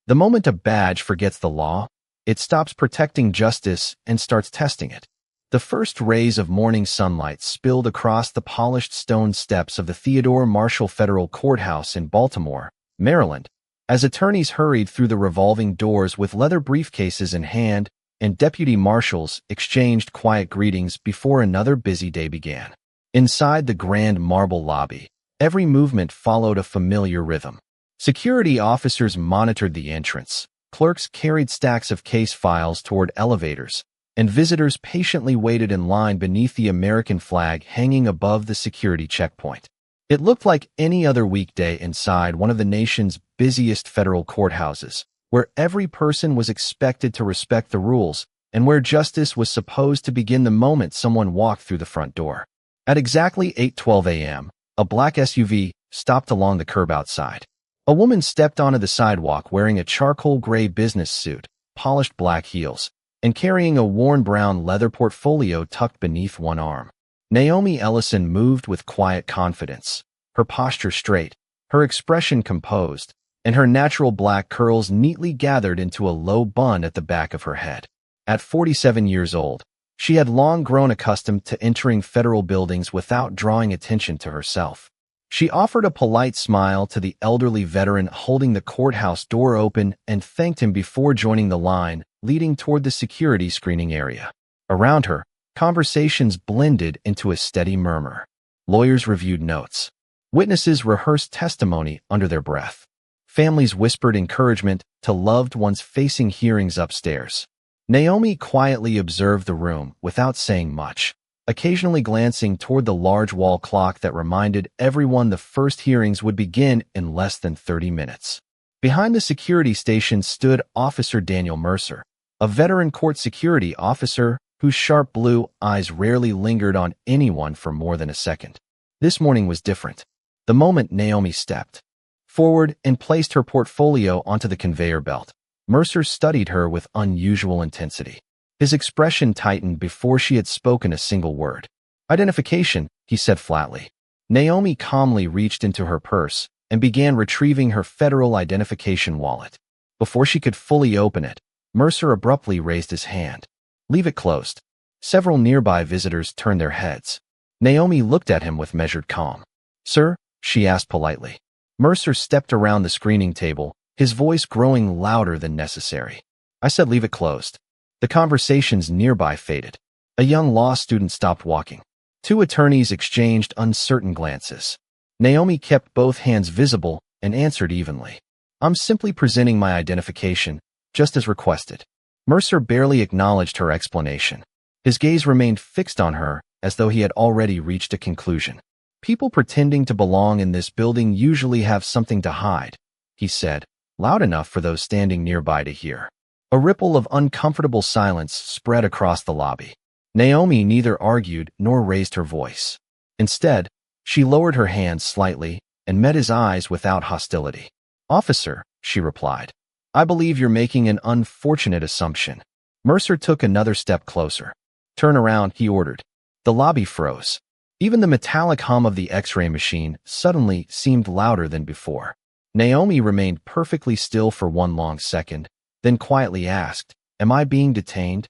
The moment a badge forgets the law, it stops protecting justice and starts testing it. The first rays of morning sunlight spilled across the polished stone steps of the Theodore Marshall Federal Courthouse in Baltimore, Maryland, as attorneys hurried through the revolving doors with leather briefcases in hand, and deputy marshals exchanged quiet greetings before another busy day began. Inside the grand marble lobby, every movement followed a familiar rhythm. Security officers monitored the entrance, clerks carried stacks of case files toward elevators, and visitors patiently waited in line beneath the American flag hanging above the security checkpoint. It looked like any other weekday inside one of the nation's busiest federal courthouses, where every person was expected to respect the rules and where justice was supposed to begin the moment someone walked through the front door. At exactly 8:12 a.m., a black SUV stopped along the curb outside. A woman stepped onto the sidewalk wearing a charcoal gray business suit, polished black heels, and carrying a worn brown leather portfolio tucked beneath one arm. Naomi Ellison moved with quiet confidence, her posture straight, her expression composed, and her natural black curls neatly gathered into a low bun at the back of her head. At 47 years old, she had long grown accustomed to entering federal buildings without drawing attention to herself. She offered a polite smile to the elderly veteran holding the courthouse door open and thanked him before joining the line leading toward the security screening area. Around her, conversations blended into a steady murmur. Lawyers reviewed notes. Witnesses rehearsed testimony under their breath. Families whispered encouragement to loved ones facing hearings upstairs. Naomi quietly observed the room without saying much, occasionally glancing toward the large wall clock that reminded everyone the first hearings would begin in less than 30 minutes. Behind the security station stood Officer Daniel Mercer, a veteran court security officer whose sharp blue eyes rarely lingered on anyone for more than a second. This morning was different. The moment Naomi stepped forward and placed her portfolio onto the conveyor belt, Mercer studied her with unusual intensity. His expression tightened before she had spoken a single word. "Identification," he said flatly. Naomi calmly reached into her purse and began retrieving her federal identification wallet. Before she could fully open it, Mercer abruptly raised his hand. "Leave it closed." Several nearby visitors turned their heads. Naomi looked at him with measured calm. "Sir?" she asked politely. Mercer stepped around the screening table, his voice growing louder than necessary. "I said leave it closed." The conversations nearby faded. A young law student stopped walking. Two attorneys exchanged uncertain glances. Naomi kept both hands visible and answered evenly. "I'm simply presenting my identification, just as requested." Mercer barely acknowledged her explanation. His gaze remained fixed on her as though he had already reached a conclusion. "People pretending to belong in this building usually have something to hide," he said, loud enough for those standing nearby to hear. A ripple of uncomfortable silence spread across the lobby. Naomi neither argued nor raised her voice. Instead, she lowered her hands slightly and met his eyes without hostility. "Officer," she replied, "I believe you're making an unfortunate assumption." Mercer took another step closer. "Turn around," he ordered. The lobby froze. Even the metallic hum of the X-ray machine suddenly seemed louder than before. Naomi remained perfectly still for one long second, then quietly asked, "Am I being detained?"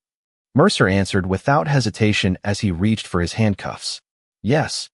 Mercer answered without hesitation as he reached for his handcuffs. "Yes."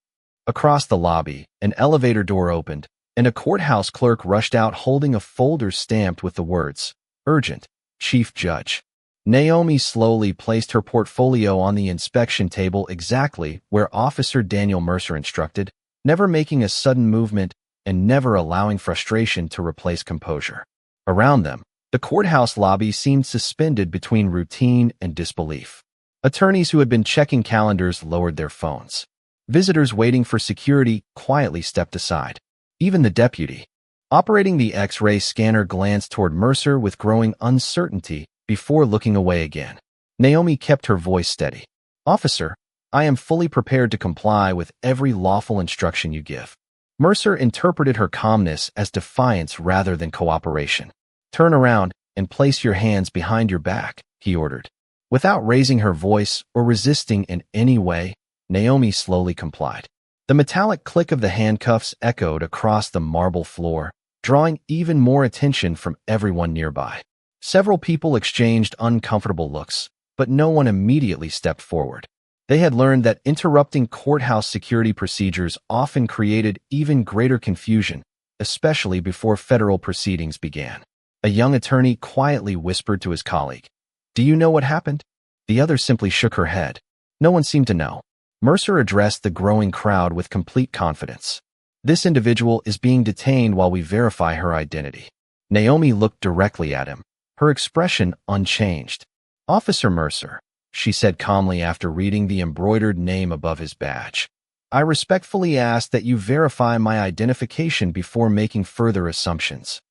Across the lobby, an elevator door opened, and a courthouse clerk rushed out holding a folder stamped with the words, "Urgent, Chief Judge." Naomi slowly placed her portfolio on the inspection table exactly where Officer Daniel Mercer instructed, never making a sudden movement and never allowing frustration to replace composure. Around them, the courthouse lobby seemed suspended between routine and disbelief. Attorneys who had been checking calendars lowered their phones. Visitors waiting for security quietly stepped aside. Even the deputy, operating the X-ray scanner, glanced toward Mercer with growing uncertainty before looking away again. Naomi kept her voice steady. "Officer, I am fully prepared to comply with every lawful instruction you give." Mercer interpreted her calmness as defiance rather than cooperation. "Turn around and place your hands behind your back," he ordered. Without raising her voice or resisting in any way, Naomi slowly complied. The metallic click of the handcuffs echoed across the marble floor, drawing even more attention from everyone nearby. Several people exchanged uncomfortable looks, but no one immediately stepped forward. They had learned that interrupting courthouse security procedures often created even greater confusion, especially before federal proceedings began. A young attorney quietly whispered to his colleague, "Do you know what happened?" The other simply shook her head. No one seemed to know. Mercer addressed the growing crowd with complete confidence. "This individual is being detained while we verify her identity." Naomi looked directly at him, her expression unchanged. "Officer Mercer," she said calmly after reading the embroidered name above his badge, "I respectfully ask that you verify my identification before making further assumptions."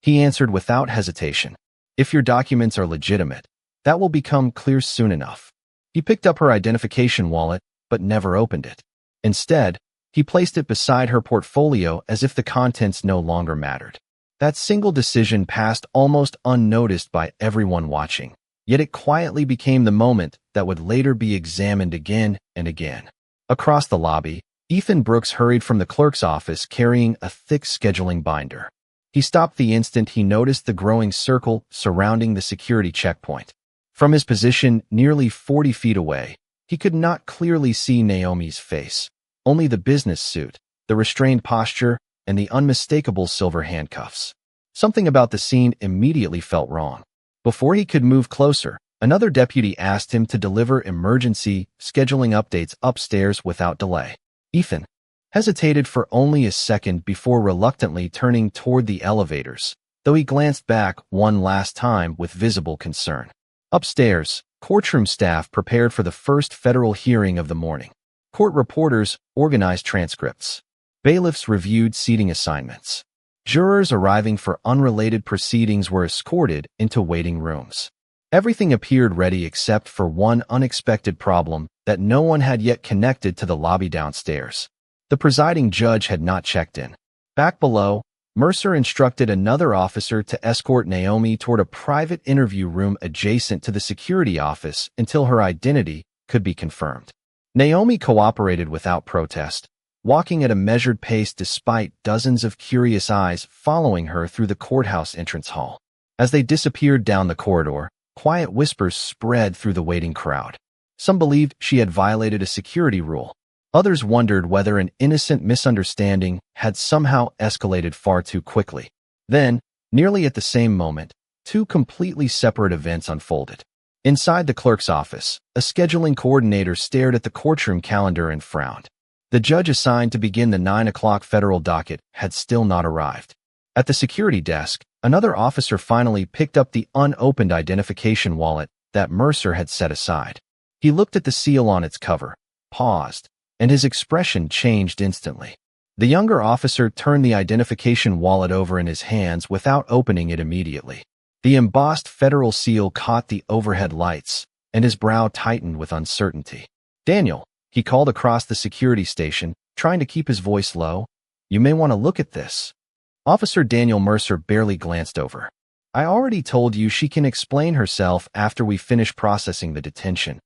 He answered without hesitation, "If your documents are legitimate, that will become clear soon enough." He picked up her identification wallet, but never opened it. Instead, he placed it beside her portfolio as if the contents no longer mattered. That single decision passed almost unnoticed by everyone watching, yet it quietly became the moment that would later be examined again and again. Across the lobby, Ethan Brooks hurried from the clerk's office carrying a thick scheduling binder. He stopped the instant he noticed the growing circle surrounding the security checkpoint. From his position nearly 40 feet away, he could not clearly see Naomi's face, only the business suit, the restrained posture, and the unmistakable silver handcuffs. Something about the scene immediately felt wrong. Before he could move closer, another deputy asked him to deliver emergency scheduling updates upstairs without delay. Ethan hesitated for only a second before reluctantly turning toward the elevators, though he glanced back one last time with visible concern. Upstairs, courtroom staff prepared for the first federal hearing of the morning. Court reporters organized transcripts. Bailiffs reviewed seating assignments. Jurors arriving for unrelated proceedings were escorted into waiting rooms. Everything appeared ready except for one unexpected problem that no one had yet connected to the lobby downstairs. The presiding judge had not checked in. Back below, Mercer instructed another officer to escort Naomi toward a private interview room adjacent to the security office until her identity could be confirmed. Naomi cooperated without protest, walking at a measured pace despite dozens of curious eyes following her through the courthouse entrance hall. As they disappeared down the corridor, quiet whispers spread through the waiting crowd. Some believed she had violated a security rule. Others wondered whether an innocent misunderstanding had somehow escalated far too quickly. Then, nearly at the same moment, two completely separate events unfolded. Inside the clerk's office, a scheduling coordinator stared at the courtroom calendar and frowned. The judge assigned to begin the 9 o'clock federal docket had still not arrived. At the security desk, another officer finally picked up the unopened identification wallet that Mercer had set aside. He looked at the seal on its cover, paused, and his expression changed instantly. The younger officer turned the identification wallet over in his hands without opening it immediately. The embossed federal seal caught the overhead lights, and his brow tightened with uncertainty. "Daniel," he called across the security station, trying to keep his voice low, "you may want to look at this." Officer Daniel Mercer barely glanced over. "I already told you she can explain herself after we finish processing the detention,"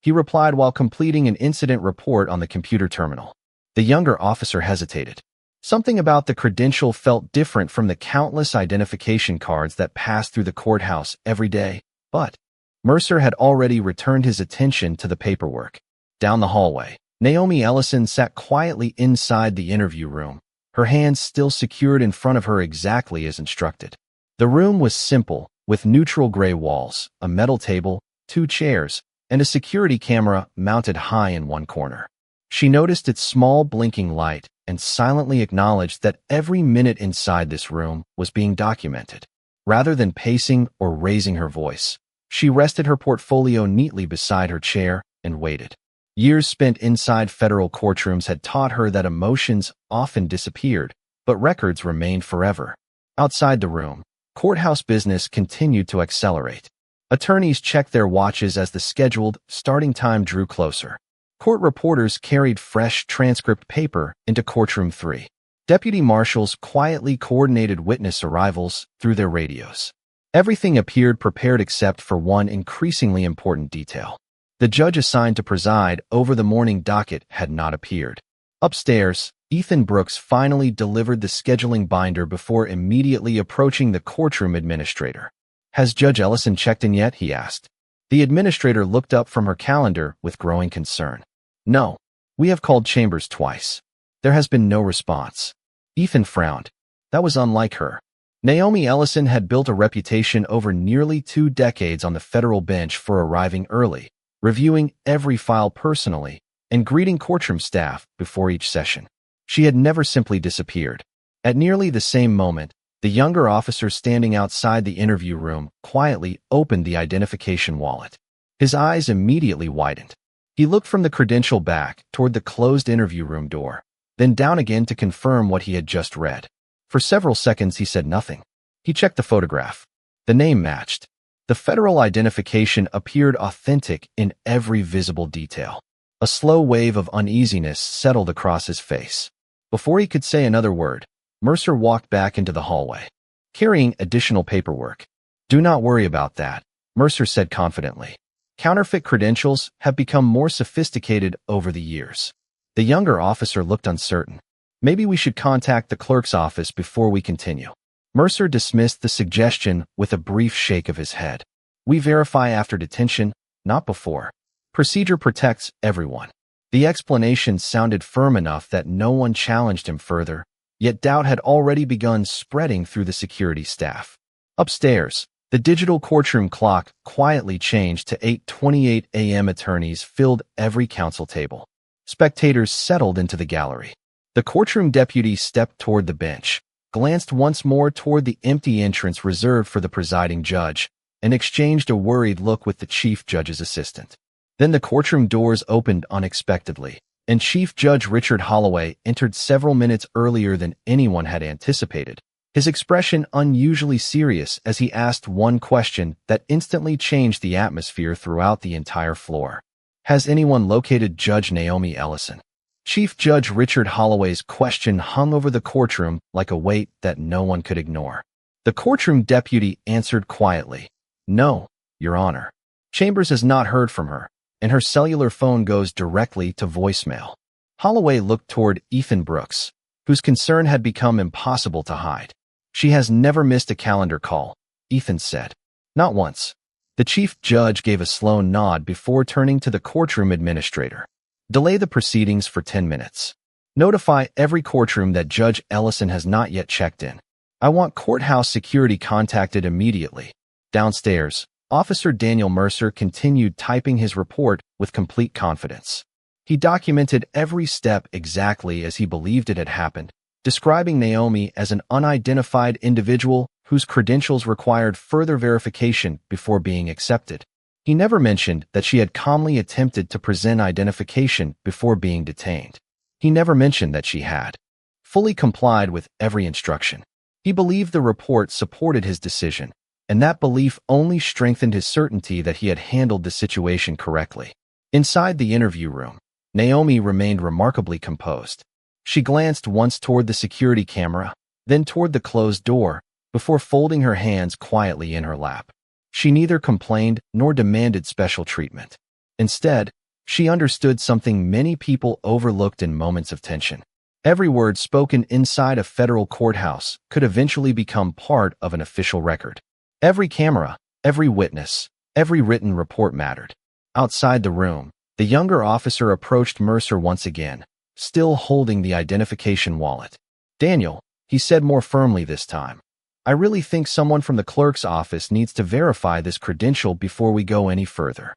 he replied while completing an incident report on the computer terminal. The younger officer hesitated. Something about the credential felt different from the countless identification cards that passed through the courthouse every day, but Mercer had already returned his attention to the paperwork. Down the hallway, Naomi Ellison sat quietly inside the interview room, her hands still secured in front of her exactly as instructed. The room was simple, with neutral gray walls, a metal table, 2 chairs, and a security camera mounted high in one corner. She noticed its small blinking light and silently acknowledged that every minute inside this room was being documented. Rather than pacing or raising her voice, she rested her portfolio neatly beside her chair and waited. Years spent inside federal courtrooms had taught her that emotions often disappeared, but records remained forever. Outside the room, courthouse business continued to accelerate. Attorneys checked their watches as the scheduled starting time drew closer. Court reporters carried fresh transcript paper into courtroom 3. Deputy marshals quietly coordinated witness arrivals through their radios. Everything appeared prepared except for one increasingly important detail. The judge assigned to preside over the morning docket had not appeared. Upstairs, Ethan Brooks finally delivered the scheduling binder before immediately approaching the courtroom administrator. "Has Judge Ellison checked in yet?" he asked. The administrator looked up from her calendar with growing concern. "No. We have called Chambers twice. There has been no response." Ethan frowned. That was unlike her. Naomi Ellison had built a reputation over nearly 2 decades on the federal bench for arriving early, reviewing every file personally, and greeting courtroom staff before each session. She had never simply disappeared. At nearly the same moment, the younger officer standing outside the interview room quietly opened the identification wallet. His eyes immediately widened. He looked from the credential back toward the closed interview room door, then down again to confirm what he had just read. For several seconds he said nothing. He checked the photograph. The name matched. The federal identification appeared authentic in every visible detail. A slow wave of uneasiness settled across his face. Before he could say another word, Mercer walked back into the hallway, carrying additional paperwork. "Do not worry about that," Mercer said confidently. "Counterfeit credentials have become more sophisticated over the years." The younger officer looked uncertain. "Maybe we should contact the clerk's office before we continue." Mercer dismissed the suggestion with a brief shake of his head. "We verify after detention, not before. Procedure protects everyone." The explanation sounded firm enough that no one challenged him further, yet doubt had already begun spreading through the security staff. Upstairs, the digital courtroom clock quietly changed to 8:28 a.m. Attorneys filled every counsel table. Spectators settled into the gallery. The courtroom deputy stepped toward the bench, glanced once more toward the empty entrance reserved for the presiding judge, and exchanged a worried look with the chief judge's assistant. Then the courtroom doors opened unexpectedly, and Chief Judge Richard Holloway entered several minutes earlier than anyone had anticipated, his expression unusually serious as he asked one question that instantly changed the atmosphere throughout the entire floor. "Has anyone located Judge Naomi Ellison?" Chief Judge Richard Holloway's question hung over the courtroom like a weight that no one could ignore. The courtroom deputy answered quietly, "No, Your Honor. Chambers has not heard from her, and her cellular phone goes directly to voicemail." Holloway looked toward Ethan Brooks, whose concern had become impossible to hide. "She has never missed a calendar call," Ethan said. "Not once." The chief judge gave a slow nod before turning to the courtroom administrator. "Delay the proceedings for 10 minutes. Notify every courtroom that Judge Ellison has not yet checked in. I want courthouse security contacted immediately." Downstairs, Officer Daniel Mercer continued typing his report with complete confidence. He documented every step exactly as he believed it had happened, describing Naomi as an unidentified individual whose credentials required further verification before being accepted. He never mentioned that she had calmly attempted to present identification before being detained. He never mentioned that she had fully complied with every instruction. He believed the report supported his decision, and that belief only strengthened his certainty that he had handled the situation correctly. Inside the interview room, Naomi remained remarkably composed. She glanced once toward the security camera, then toward the closed door, before folding her hands quietly in her lap. She neither complained nor demanded special treatment. Instead, she understood something many people overlooked in moments of tension. Every word spoken inside a federal courthouse could eventually become part of an official record. Every camera, every witness, every written report mattered. Outside the room, the younger officer approached Mercer once again, still holding the identification wallet. "Daniel," he said more firmly this time, "I really think someone from the clerk's office needs to verify this credential before we go any further."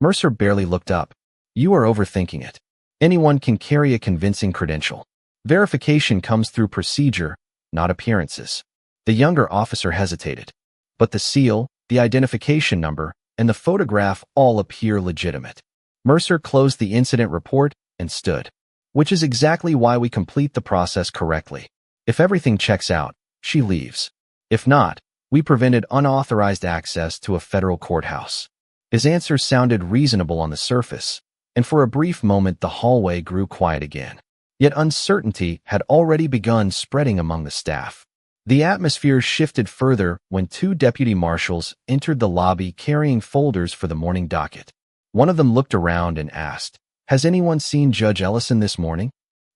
Mercer barely looked up. "You are overthinking it. Anyone can carry a convincing credential. Verification comes through procedure, not appearances." The younger officer hesitated. "But the seal, the identification number, and the photograph all appear legitimate." Mercer closed the incident report and stood. "Which is exactly why we complete the process correctly. If everything checks out, she leaves. If not, we prevented unauthorized access to a federal courthouse." His answer sounded reasonable on the surface, and for a brief moment the hallway grew quiet again. Yet uncertainty had already begun spreading among the staff. The atmosphere shifted further when 2 deputy marshals entered the lobby carrying folders for the morning docket. One of them looked around and asked, "Has anyone seen Judge Ellison this morning?"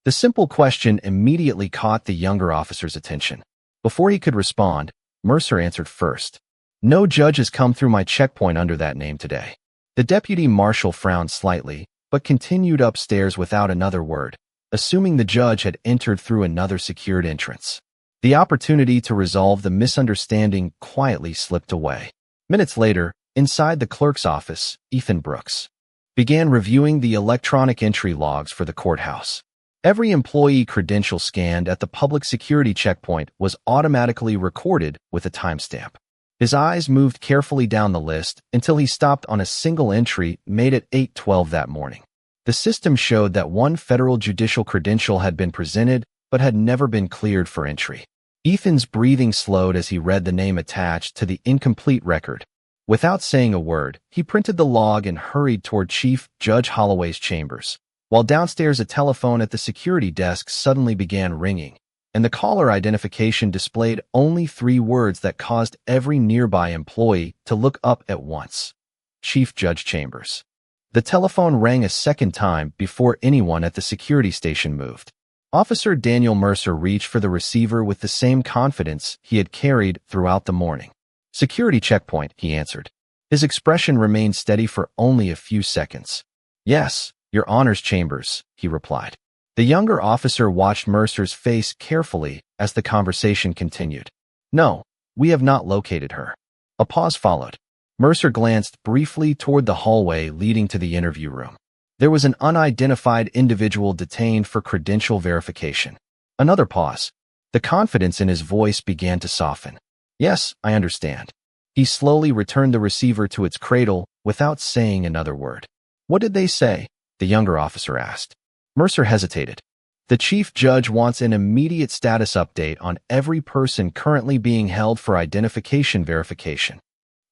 The simple question immediately caught the younger officer's attention. Before he could respond, Mercer answered first. No judge has come through my checkpoint under that name today. The deputy marshal frowned slightly, but continued upstairs without another word, assuming the judge had entered through another secured entrance. The opportunity to resolve the misunderstanding quietly slipped away. Minutes later, inside the clerk's office, Ethan Brooks began reviewing the electronic entry logs for the courthouse. Every employee credential scanned at the public security checkpoint was automatically recorded with a timestamp. His eyes moved carefully down the list until he stopped on a single entry made at 8:12 that morning. The system showed that one federal judicial credential had been presented but had never been cleared for entry. Ethan's breathing slowed as he read the name attached to the incomplete record. Without saying a word, he printed the log and hurried toward Chief Judge Holloway's chambers. While downstairs, a telephone at the security desk suddenly began ringing, and the caller identification displayed only 3 words that caused every nearby employee to look up at once. Chief Judge Chambers. The telephone rang a second time before anyone at the security station moved. Officer Daniel Mercer reached for the receiver with the same confidence he had carried throughout the morning. Security checkpoint, he answered. His expression remained steady for only a few seconds. Yes, Your Honor's chambers, he replied. The younger officer watched Mercer's face carefully as the conversation continued. No, we have not located her. A pause followed. Mercer glanced briefly toward the hallway leading to the interview room. There was an unidentified individual detained for credential verification. Another pause. The confidence in his voice began to soften. Yes, I understand. He slowly returned the receiver to its cradle without saying another word. What did they say? The younger officer asked. Mercer hesitated. The chief judge wants an immediate status update on every person currently being held for identification verification.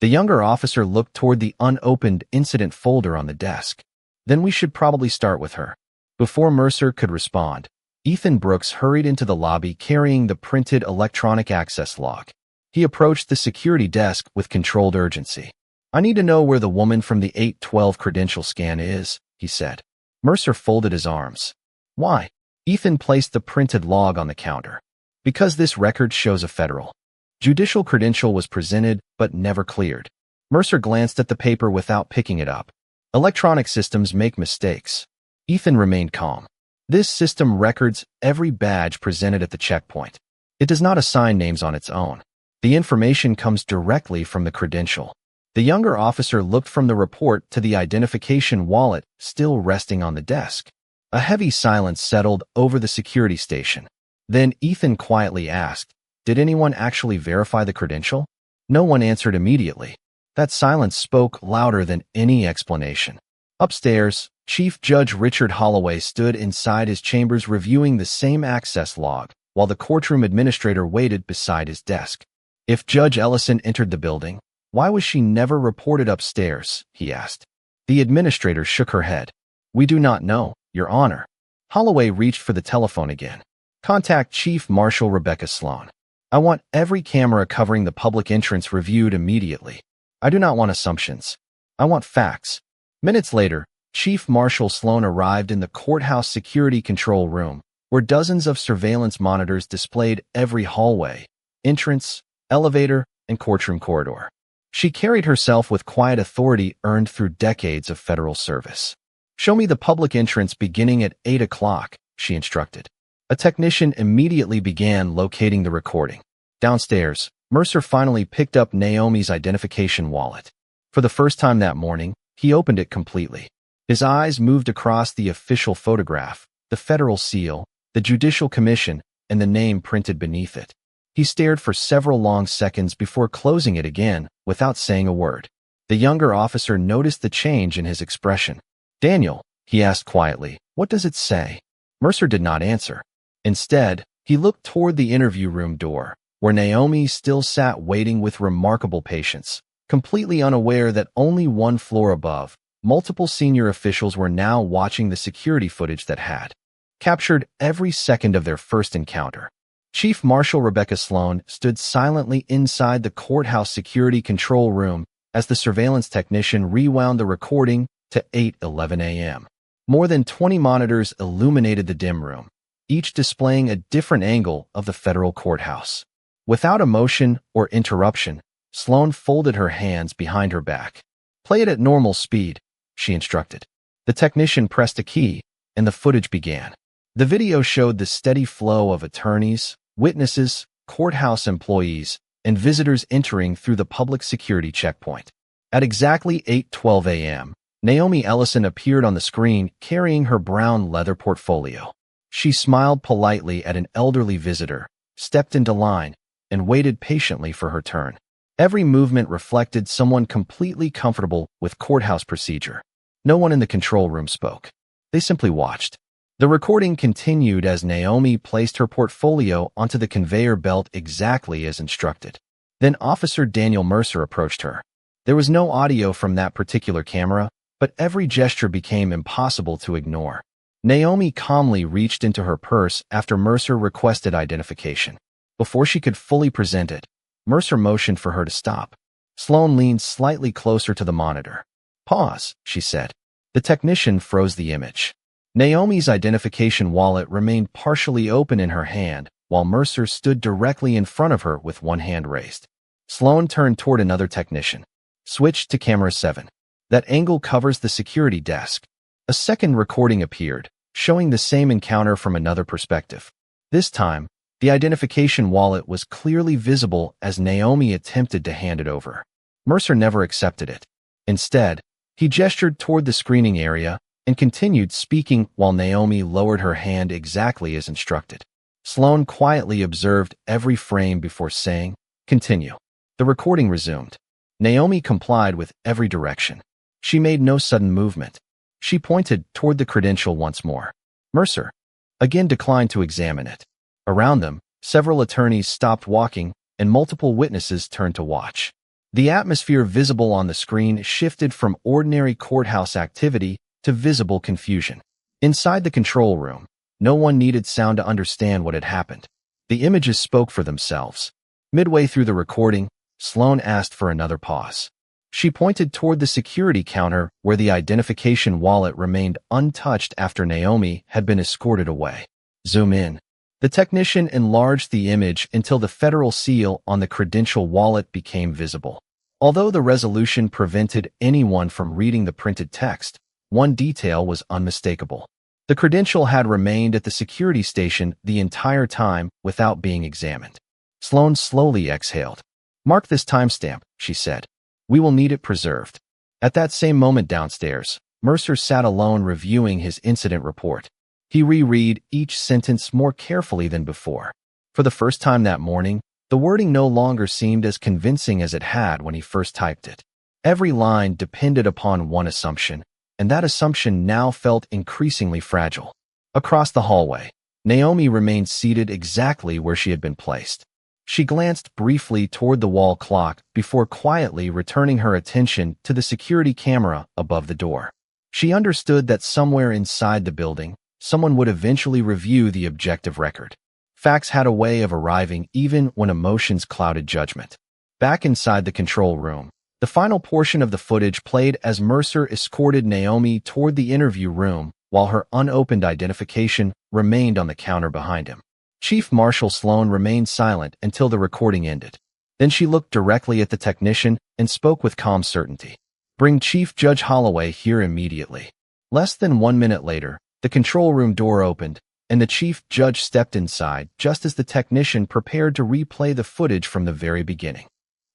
The younger officer looked toward the unopened incident folder on the desk. Then we should probably start with her. Before Mercer could respond, Ethan Brooks hurried into the lobby carrying the printed electronic access log. He approached the security desk with controlled urgency. I need to know where the woman from the 812 credential scan is, he said. Mercer folded his arms. Why? Ethan placed the printed log on the counter. Because this record shows a federal judicial credential was presented but never cleared. Mercer glanced at the paper without picking it up. Electronic systems make mistakes. Ethan remained calm. This system records every badge presented at the checkpoint. It does not assign names on its own. The information comes directly from the credential. The younger officer looked from the report to the identification wallet still resting on the desk. A heavy silence settled over the security station. Then Ethan quietly asked, Did anyone actually verify the credential? No one answered immediately. That silence spoke louder than any explanation. Upstairs, Chief Judge Richard Holloway stood inside his chambers reviewing the same access log, while the courtroom administrator waited beside his desk. If Judge Ellison entered the building, why was she never reported upstairs? He asked. The administrator shook her head. We do not know, Your Honor. Holloway reached for the telephone again. Contact Chief Marshal Rebecca Sloan. I want every camera covering the public entrance reviewed immediately. I do not want assumptions. I want facts. Minutes later, Chief Marshal Sloan arrived in the courthouse security control room, where dozens of surveillance monitors displayed every hallway, entrance, elevator, and courtroom corridor. She carried herself with quiet authority earned through decades of federal service. Show me the public entrance beginning at 8 o'clock, she instructed. A technician immediately began locating the recording. Downstairs, Mercer finally picked up Naomi's identification wallet. For the first time that morning, he opened it completely. His eyes moved across the official photograph, the federal seal, the Judicial Commission, and the name printed beneath it. He stared for several long seconds before closing it again, without saying a word. The younger officer noticed the change in his expression. Daniel, he asked quietly, what does it say? Mercer did not answer. Instead, he looked toward the interview room door, where Naomi still sat waiting with remarkable patience, completely unaware that only one floor above, multiple senior officials were now watching the security footage that had captured every second of their first encounter. Chief Marshal Rebecca Sloan stood silently inside the courthouse security control room as the surveillance technician rewound the recording to 8:11 a.m. More than 20 monitors illuminated the dim room, each displaying a different angle of the federal courthouse. Without emotion or interruption, Sloan folded her hands behind her back. "Play it at normal speed," she instructed. The technician pressed a key, and the footage began. The video showed the steady flow of attorneys, witnesses, courthouse employees, and visitors entering through the public security checkpoint. At exactly 8:12 a.m., Naomi Ellison appeared on the screen carrying her brown leather portfolio. She smiled politely at an elderly visitor, stepped into line, and waited patiently for her turn. Every movement reflected someone completely comfortable with courthouse procedure. No one in the control room spoke. They simply watched. The recording continued as Naomi placed her portfolio onto the conveyor belt exactly as instructed. Then Officer Daniel Mercer approached her. There was no audio from that particular camera, but every gesture became impossible to ignore. Naomi calmly reached into her purse after Mercer requested identification. Before she could fully present it, Mercer motioned for her to stop. Sloan leaned slightly closer to the monitor. "Pause," she said. The technician froze the image. Naomi's identification wallet remained partially open in her hand, while Mercer stood directly in front of her with one hand raised. Sloan turned toward another technician. "Switch to camera 7. That angle covers the security desk." A second recording appeared, showing the same encounter from another perspective. This time, the identification wallet was clearly visible as Naomi attempted to hand it over. Mercer never accepted it. Instead, he gestured toward the screening area and continued speaking while Naomi lowered her hand exactly as instructed. Sloan quietly observed every frame before saying, "Continue." The recording resumed. Naomi complied with every direction. She made no sudden movement. She pointed toward the credential once more. Mercer again declined to examine it. Around them, several attorneys stopped walking, and multiple witnesses turned to watch. The atmosphere visible on the screen shifted from ordinary courthouse activity to visible confusion. Inside the control room, no one needed sound to understand what had happened. The images spoke for themselves. Midway through the recording, Sloan asked for another pause. She pointed toward the security counter where the identification wallet remained untouched after Naomi had been escorted away. "Zoom in." The technician enlarged the image until the federal seal on the credential wallet became visible. Although the resolution prevented anyone from reading the printed text, one detail was unmistakable. The credential had remained at the security station the entire time without being examined. Sloan slowly exhaled. "Mark this timestamp," she said. "We will need it preserved." At that same moment downstairs, Mercer sat alone reviewing his incident report. He reread each sentence more carefully than before. For the first time that morning, the wording no longer seemed as convincing as it had when he first typed it. Every line depended upon one assumption, and that assumption now felt increasingly fragile. Across the hallway, Naomi remained seated exactly where she had been placed. She glanced briefly toward the wall clock before quietly returning her attention to the security camera above the door. She understood that somewhere inside the building, someone would eventually review the objective record. Facts had a way of arriving even when emotions clouded judgment. Back inside the control room, the final portion of the footage played as Mercer escorted Naomi toward the interview room while her unopened identification remained on the counter behind him. Chief Marshal Sloan remained silent until the recording ended. Then she looked directly at the technician and spoke with calm certainty. "Bring Chief Judge Holloway here immediately." Less than 1 minute later, the control room door opened, and the chief judge stepped inside just as the technician prepared to replay the footage from the very beginning.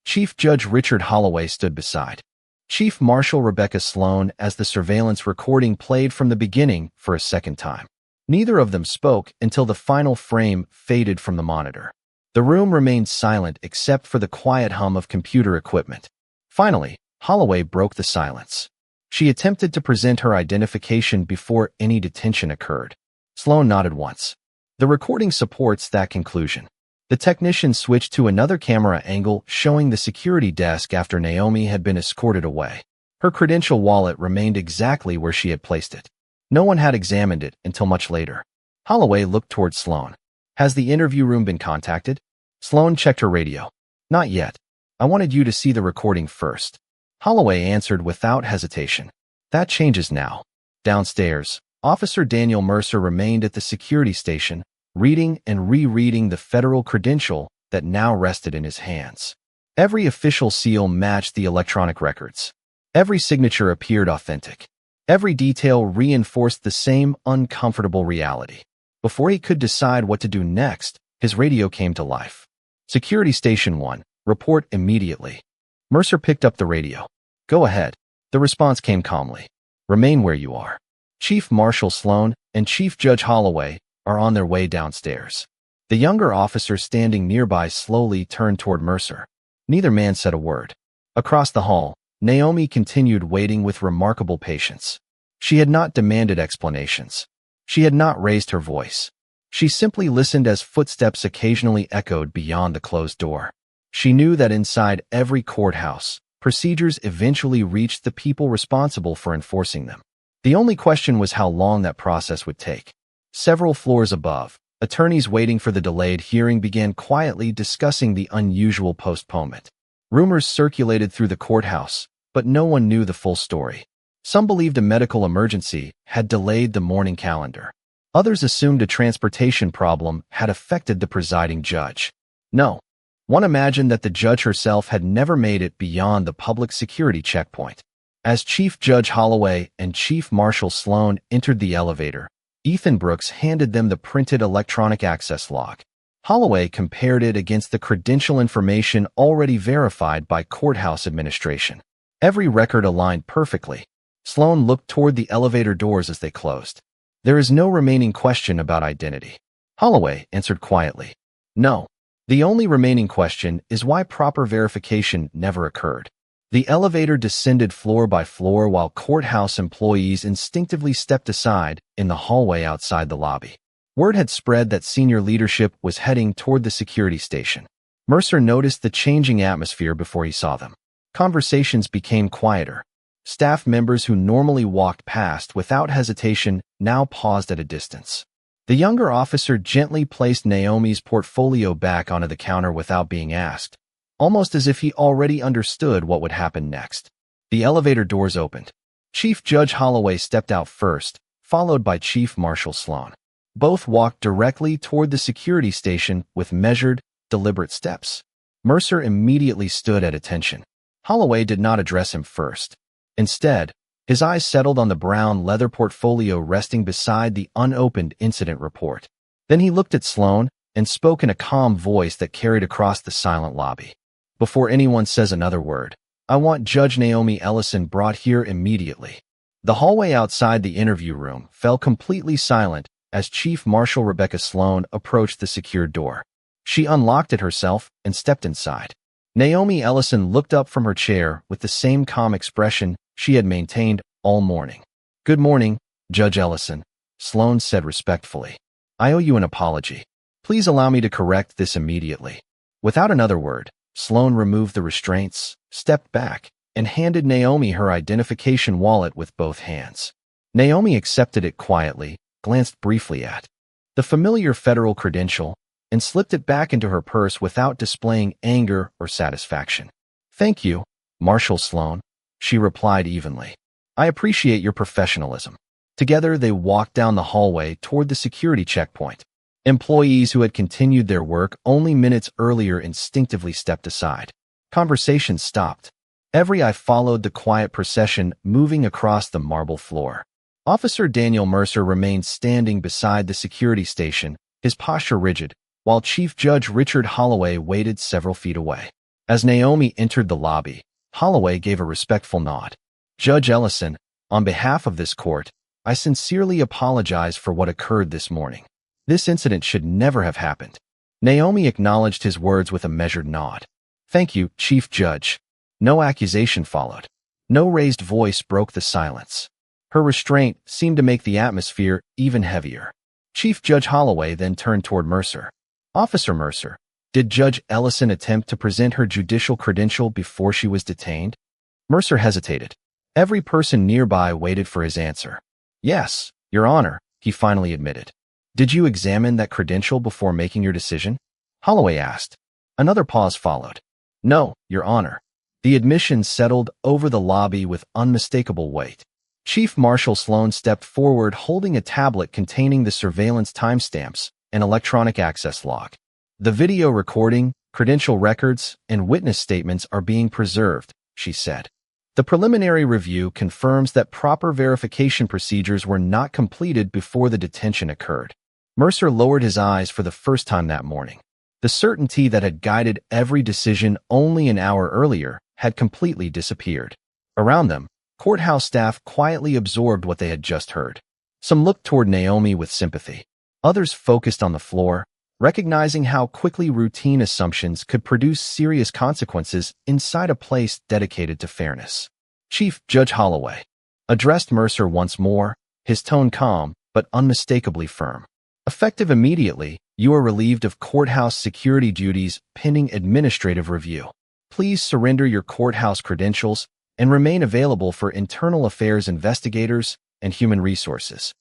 Chief Judge Richard Holloway stood beside Chief Marshal Rebecca Sloan as the surveillance recording played from the beginning for a second time. Neither of them spoke until the final frame faded from the monitor. The room remained silent except for the quiet hum of computer equipment. Finally, Holloway broke the silence. She attempted to present her identification before any detention occurred. Sloan nodded once. The recording supports that conclusion. The technician switched to another camera angle showing the security desk after Naomi had been escorted away. Her credential wallet remained exactly where she had placed it. No one had examined it until much later. Holloway looked toward Sloan. "Has the interview room been contacted?" Sloan checked her radio. "Not yet. I wanted you to see the recording first." Holloway answered without hesitation. "That changes now." Downstairs, Officer Daniel Mercer remained at the security station, reading and rereading the federal credential that now rested in his hands. Every official seal matched the electronic records. Every signature appeared authentic. Every detail reinforced the same uncomfortable reality. Before he could decide what to do next, his radio came to life. Security Station 1, report immediately. Mercer picked up the radio. Go ahead. The response came calmly. Remain where you are. Chief Marshal Sloan and Chief Judge Holloway are on their way downstairs. The younger officer standing nearby slowly turned toward Mercer. Neither man said a word. Across the hall, Naomi continued waiting with remarkable patience. She had not demanded explanations. She had not raised her voice. She simply listened as footsteps occasionally echoed beyond the closed door. She knew that inside every courthouse, procedures eventually reached the people responsible for enforcing them. The only question was how long that process would take. Several floors above, attorneys waiting for the delayed hearing began quietly discussing the unusual postponement. Rumors circulated through the courthouse, but no one knew the full story. Some believed a medical emergency had delayed the morning calendar. Others assumed a transportation problem had affected the presiding judge. No. One imagined that the judge herself had never made it beyond the public security checkpoint. As Chief Judge Holloway and Chief Marshal Sloan entered the elevator, Ethan Brooks handed them the printed electronic access log. Holloway compared it against the credential information already verified by courthouse administration. Every record aligned perfectly. Sloan looked toward the elevator doors as they closed. There is no remaining question about identity. Holloway answered quietly. No. The only remaining question is why proper verification never occurred. The elevator descended floor by floor while courthouse employees instinctively stepped aside in the hallway outside the lobby. Word had spread that senior leadership was heading toward the security station. Mercer noticed the changing atmosphere before he saw them. Conversations became quieter. Staff members who normally walked past without hesitation now paused at a distance. The younger officer gently placed Naomi's portfolio back onto the counter without being asked, almost as if he already understood what would happen next. The elevator doors opened. Chief Judge Holloway stepped out first, followed by Chief Marshal Sloan. Both walked directly toward the security station with measured, deliberate steps. Mercer immediately stood at attention. Holloway did not address him first. Instead, his eyes settled on the brown leather portfolio resting beside the unopened incident report. Then he looked at Sloan and spoke in a calm voice that carried across the silent lobby. Before anyone says another word, I want Judge Naomi Ellison brought here immediately. The hallway outside the interview room fell completely silent as Chief Marshal Rebecca Sloan approached the secured door. She unlocked it herself and stepped inside. Naomi Ellison looked up from her chair with the same calm expression she had maintained all morning. Good morning, Judge Ellison, Sloan said respectfully. I owe you an apology. Please allow me to correct this immediately. Without another word, Sloan removed the restraints, stepped back, and handed Naomi her identification wallet with both hands. Naomi accepted it quietly, glanced briefly at the familiar federal credential, and slipped it back into her purse without displaying anger or satisfaction. Thank you, Marshal Sloan, she replied evenly. I appreciate your professionalism. Together, they walked down the hallway toward the security checkpoint. Employees who had continued their work only minutes earlier instinctively stepped aside. Conversation stopped. Every eye followed the quiet procession moving across the marble floor. Officer Daniel Mercer remained standing beside the security station, his posture rigid, while Chief Judge Richard Holloway waited several feet away. As Naomi entered the lobby, Holloway gave a respectful nod. Judge Ellison, on behalf of this court, I sincerely apologize for what occurred this morning. This incident should never have happened. Naomi acknowledged his words with a measured nod. Thank you, Chief Judge. No accusation followed. No raised voice broke the silence. Her restraint seemed to make the atmosphere even heavier. Chief Judge Holloway then turned toward Mercer. Officer Mercer, did Judge Ellison attempt to present her judicial credential before she was detained? Mercer hesitated. Every person nearby waited for his answer. Yes, Your Honor, he finally admitted. Did you examine that credential before making your decision? Holloway asked. Another pause followed. No, Your Honor. The admission settled over the lobby with unmistakable weight. Chief Marshal Sloan stepped forward holding a tablet containing the surveillance timestamps and electronic access log. The video recording, credential records, and witness statements are being preserved, she said. The preliminary review confirms that proper verification procedures were not completed before the detention occurred. Mercer lowered his eyes for the first time that morning. The certainty that had guided every decision only an hour earlier had completely disappeared. Around them, courthouse staff quietly absorbed what they had just heard. Some looked toward Naomi with sympathy. Others focused on the floor, recognizing how quickly routine assumptions could produce serious consequences inside a place dedicated to fairness. Chief Judge Holloway addressed Mercer once more, his tone calm but unmistakably firm. Effective immediately, you are relieved of courthouse security duties pending administrative review. Please surrender your courthouse credentials and remain available for internal affairs investigators and human resources.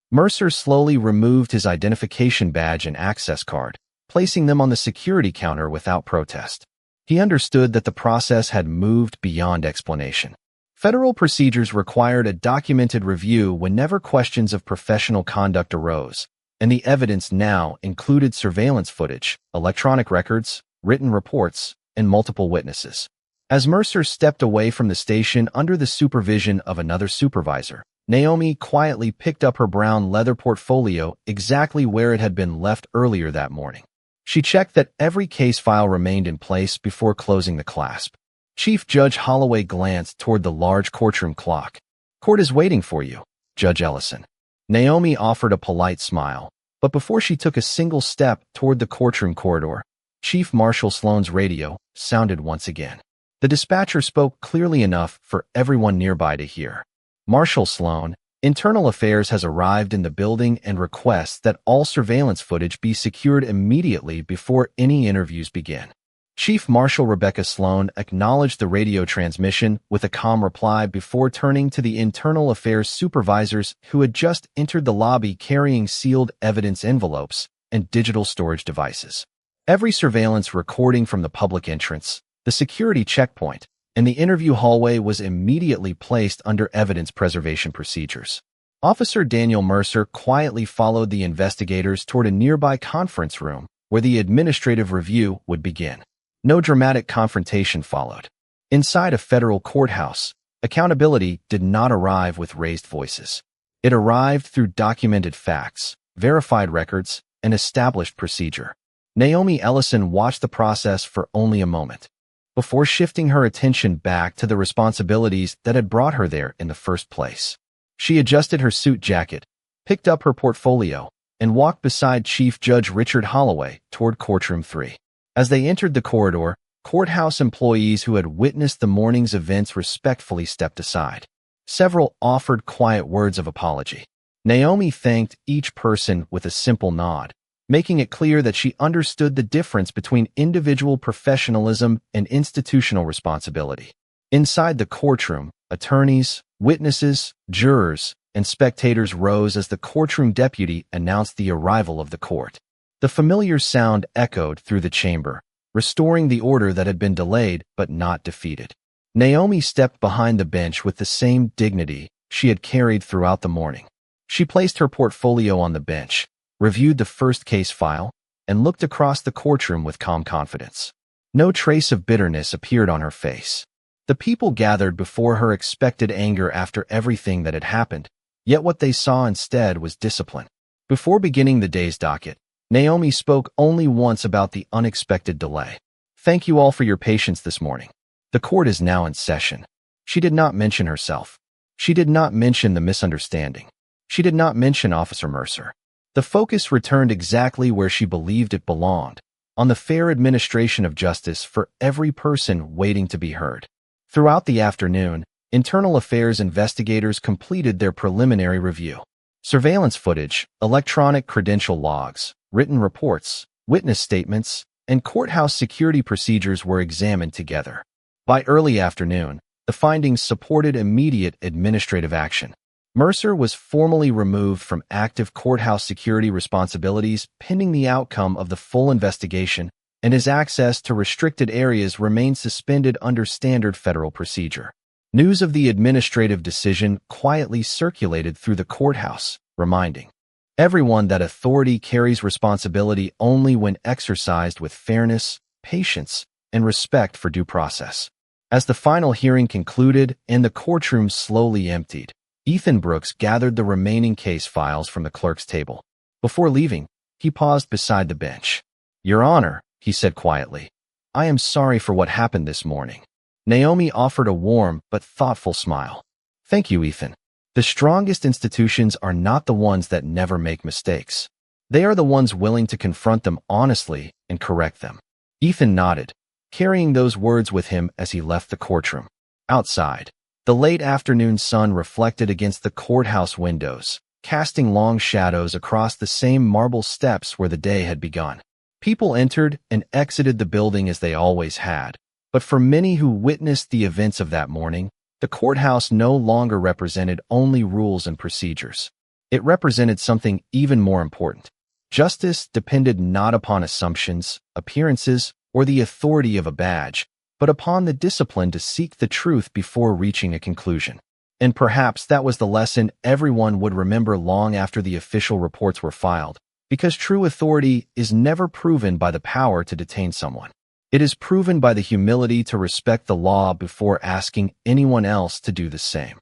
Mercer slowly removed his identification badge and access card, placing them on the security counter without protest. He understood that the process had moved beyond explanation. Federal procedures required a documented review whenever questions of professional conduct arose, and the evidence now included surveillance footage, electronic records, written reports, and multiple witnesses. As Mercer stepped away from the station under the supervision of another supervisor, Naomi quietly picked up her brown leather portfolio exactly where it had been left earlier that morning. She checked that every case file remained in place before closing the clasp. Chief Judge Holloway glanced toward the large courtroom clock. "Court is waiting for you, Judge Ellison." Naomi offered a polite smile, but before she took a single step toward the courtroom corridor, Chief Marshal Sloan's radio sounded once again. The dispatcher spoke clearly enough for everyone nearby to hear. "Marshal Sloan, Internal Affairs has arrived in the building and requests that all surveillance footage be secured immediately before any interviews begin." Chief Marshal Rebecca Sloan acknowledged the radio transmission with a calm reply before turning to the Internal Affairs supervisors who had just entered the lobby carrying sealed evidence envelopes and digital storage devices. Every surveillance recording from the public entrance, the security checkpoint, and the interview hallway was immediately placed under evidence preservation procedures. Officer Daniel Mercer quietly followed the investigators toward a nearby conference room where the administrative review would begin. No dramatic confrontation followed. Inside a federal courthouse, accountability did not arrive with raised voices. It arrived through documented facts, verified records, and established procedure. Naomi Ellison watched the process for only a moment, before shifting her attention back to the responsibilities that had brought her there in the first place. She adjusted her suit jacket, picked up her portfolio, and walked beside Chief Judge Richard Holloway toward Courtroom 3. As they entered the corridor, courthouse employees who had witnessed the morning's events respectfully stepped aside. Several offered quiet words of apology. Naomi thanked each person with a simple nod, making it clear that she understood the difference between individual professionalism and institutional responsibility. Inside the courtroom, attorneys, witnesses, jurors, and spectators rose as the courtroom deputy announced the arrival of the court. The familiar sound echoed through the chamber, restoring the order that had been delayed but not defeated. Naomi stepped behind the bench with the same dignity she had carried throughout the morning. She placed her portfolio on the bench, reviewed the first case file, and looked across the courtroom with calm confidence. No trace of bitterness appeared on her face. The people gathered before her expected anger after everything that had happened, yet what they saw instead was discipline. Before beginning the day's docket, Naomi spoke only once about the unexpected delay. "Thank you all for your patience this morning. The court is now in session." She did not mention herself. She did not mention the misunderstanding. She did not mention Officer Mercer. The focus returned exactly where she believed it belonged, on the fair administration of justice for every person waiting to be heard. Throughout the afternoon, Internal Affairs investigators completed their preliminary review. Surveillance footage, electronic credential logs, written reports, witness statements, and courthouse security procedures were examined together. By early afternoon, the findings supported immediate administrative action. Mercer was formally removed from active courthouse security responsibilities pending the outcome of the full investigation, and his access to restricted areas remained suspended under standard federal procedure. News of the administrative decision quietly circulated through the courthouse, reminding everyone that authority carries responsibility only when exercised with fairness, patience, and respect for due process. As the final hearing concluded and the courtroom slowly emptied, Ethan Brooks gathered the remaining case files from the clerk's table. Before leaving, he paused beside the bench. "Your Honor," he said quietly, "I am sorry for what happened this morning." Naomi offered a warm but thoughtful smile. "Thank you, Ethan. The strongest institutions are not the ones that never make mistakes. They are the ones willing to confront them honestly and correct them." Ethan nodded, carrying those words with him as he left the courtroom. Outside, the late afternoon sun reflected against the courthouse windows, casting long shadows across the same marble steps where the day had begun. People entered and exited the building as they always had, but for many who witnessed the events of that morning, the courthouse no longer represented only rules and procedures. It represented something even more important. Justice depended not upon assumptions, appearances, or the authority of a badge, but upon the discipline to seek the truth before reaching a conclusion. And perhaps that was the lesson everyone would remember long after the official reports were filed, because true authority is never proven by the power to detain someone. It is proven by the humility to respect the law before asking anyone else to do the same.